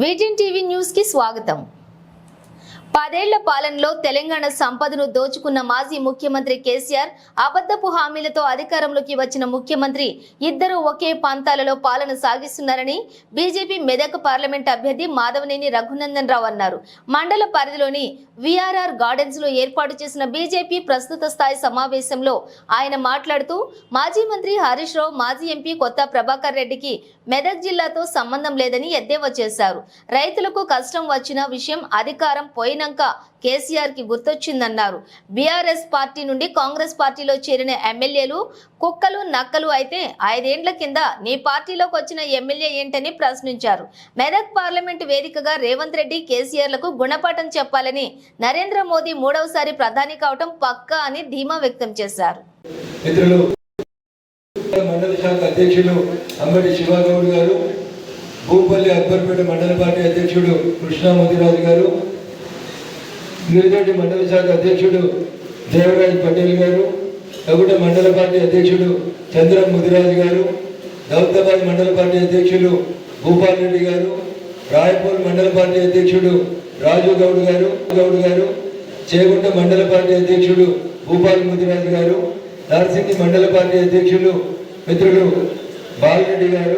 Vision TV news కి స్వాగతం। 10 ఏళ్ల పాలనలో తెలంగాణ సంపదను దోచుకున్న మాజీ ముఖ్యమంత్రి కేసీఆర్ అబద్ధపు హామీలతో అధికారంలోకి వచ్చిన ముఖ్యమంత్రి ఇద్దరు ఒకే పంతాలలో పాలన సాగిస్తున్నారని బీజేపీ మెదక్ పార్లమెంట్ అభ్యర్థి మాధవనేని రఘునందన్ రావు అన్నారు। మండల పరిధిలోని విఆర్ఆర్ గార్డెన్స్ లో ఏర్పాటు చేసిన బీజేపీ ప్రస్తుత స్థాయి సమావేశంలో ఆయన మాట్లాడుతూ మాజీ మంత్రి హరీష్ రావు మాజీ ఎంపీ కొత్త ప్రభాకర్ రెడ్డికి మెదక్ జిల్లాతో సంబంధం లేదని ఎద్దేవా చేశారు। రైతులకు కష్టం వచ్చిన విషయం అధికారం పోయినాక కేసీఆర్ కి గుర్తొచ్చిందన్నారు। బీఆర్ఎస్ పార్టీ నుండి కాంగ్రెస్ పార్టీలో చేరిన ఎమ్మెల్యేలు కుక్కలు నక్కలు అయితే 5 ఏండ్ల కింద నీ పార్టీలోకి వచ్చిన ఎమ్మెల్యే ఏంటని ప్రశ్నించారు। మెదక్ పార్లమెంట్ వేదికగా రేవంత్ రెడ్డి కేసీఆర్లకు గుణపాఠం చెప్పాలని నరేంద్ర మోదీ 3వసారి ప్రధాని కావటం పక్కా అని ధీమా వ్యక్తం చేశారు। మండల శాఖ అధ్యక్షులు అంబటి శివగౌడ్ గారు, భూపల్లి అక్బర్పేట మండల పార్టీ అధ్యక్షుడు కృష్ణా ముదిరాజు గారు, గిరిజోటి మండల శాఖ అధ్యక్షుడు దేవరాజ్ పటేల్ గారు, తగుట మండల పార్టీ అధ్యక్షుడు చంద్ర ముదిరాజు గారు, దౌలతాబాద్ మండల పార్టీ అధ్యక్షులు భూపాల్ రెడ్డి గారు, రాయపూర్ మండల పార్టీ అధ్యక్షుడు రాజు గౌడ్ గారు, చేగుంట మండల పార్టీ అధ్యక్షుడు భూపాల్ ముదిరాజు గారు, నార్సింగి మండల పార్టీ అధ్యక్షులు మిత్రులు బాలరెడ్డి గారు,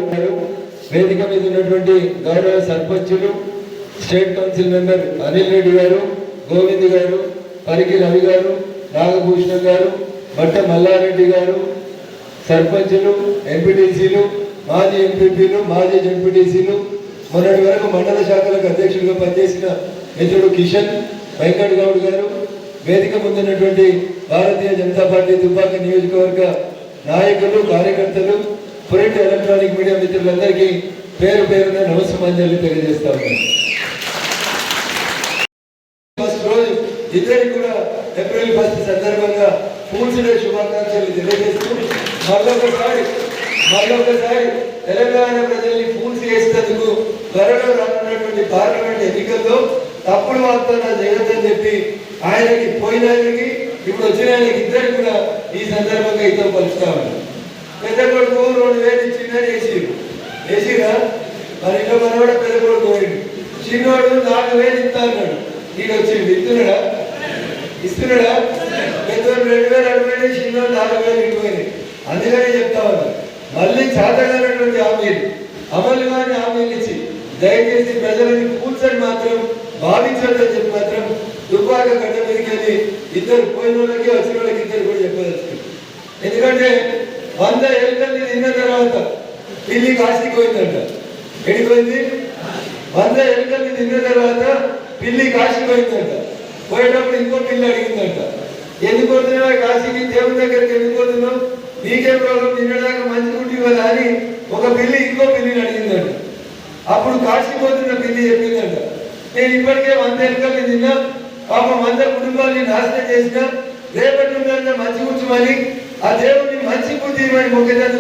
వేదిక మీద ఉన్నటువంటి గౌరవ సర్పంచులు, state council member Anil Reddy గారు, గోవింద్ గారు, పరిగి రవి గారు, నాగభూషణం గారు, బట్ట మల్లారెడ్డి గారు, సర్పంచులు, ఎంపీటీసీలు, మాజీ ఎంపీపీలు, మాజీ జెడ్పీటీసీలు, మొన్నటి వరకు మండల శాఖలకు అధ్యక్షులుగా పనిచేసిన మిత్రుడు కిషన్ వెంకట్ గౌడ్ గారు, వేదిక ముందున్నటువంటి భారతీయ జనతా పార్టీ దుబ్బాక నియోజకవర్గ నాయకులు, కార్యకర్తలు, ప్రింట్ ఎలక్ట్రానిక్ మీడియా మిత్రులందరికీ పేరు పేరున నమస్కారాలు తెలియజేస్తా ఉన్నాను। ఫస్ట్ రోజు ఇద్దరికి కూడా ఏప్రిల్ 1 సందర్భంగా ఫూల్స్ డే శుభాకాంక్షలు తెలియజేస్తూ మరొకసారి తెలంగాణ ప్రజల్ని ఫూల్స్ చేసేందుకు త్వరలో రానున్నటువంటి పార్లమెంట్ ఎన్నికల్లో తప్పుడు వాగ్దానాలు చేయొద్దని చెప్పి ఆయనకి పోయిన ఆయనకి ఇప్పుడు వచ్చిన ఆయనకి ఇద్దరికి కూడా ఈ సందర్భంగా ఇద్దరు పలుస్తా ఉన్నారు। పెద్ద కొడుకు 2000 ఇచ్చిందని వేసిరా మరి ఇంట్లో మనవాడ పెద్ద కొడుకు పోయిండు, చిన్నవాడు 4000 ఇస్తా అన్నాడు, ఈడు వచ్చిండు ఇస్తున్నాడా పెద్దవాడు 2000 అడిపోయింది, చిన్నవాడు 4000 ఇటుపోయింది। అందుకనే చెప్తా ఉన్నారు, మళ్ళీ చాతగానటువంటి హామీలు అమలు కాని హామీలు ఇచ్చి దయచేసి ప్రజలని కూర్చొని మాత్రం భావించదని చెప్పి మాత్రం దుబ్బాక గడ్డ మీదకి వెళ్ళి ఇద్దరు పోయిన వాళ్ళకి వచ్చిన వాళ్ళకి ఇద్దరు కూడా చెప్పదలుచుకుంది। ఎందుకంటే 100 ఎలుకల్ని తిన్న తర్వాత పిల్లి కాశీకి పోయిందంట, ఎడిపోయింది 100 ఎలుకల్ని తిన్న తర్వాత పిల్లి కాశీ పోయిందంట, పోయేటప్పుడు ఇంకో పిల్లి అడిగిందంట, ఎందుకు పోతున్నావు కాశీకి, దేవుని దగ్గరికి ఎందుకు పోతున్నావు, నీకే ప్రాబ్లం, తినడానికి మంచి గుడ్డి కదా అని ఒక పిల్లి ఇంకో పిల్లిని అడిగిందంట। అప్పుడు కాశీ పోతున్న పిల్లి చెప్పిందంట, నేను ఇప్పటికే 100 ఎలుకల్ని తిన్నా, పాపం 100 కుటుంబాలని నాశనం చేసిన, రేపటి మంచి కూర్చోమని ఆ దేవుడిని మంచి బుద్ధి మొక్కేదాన్ని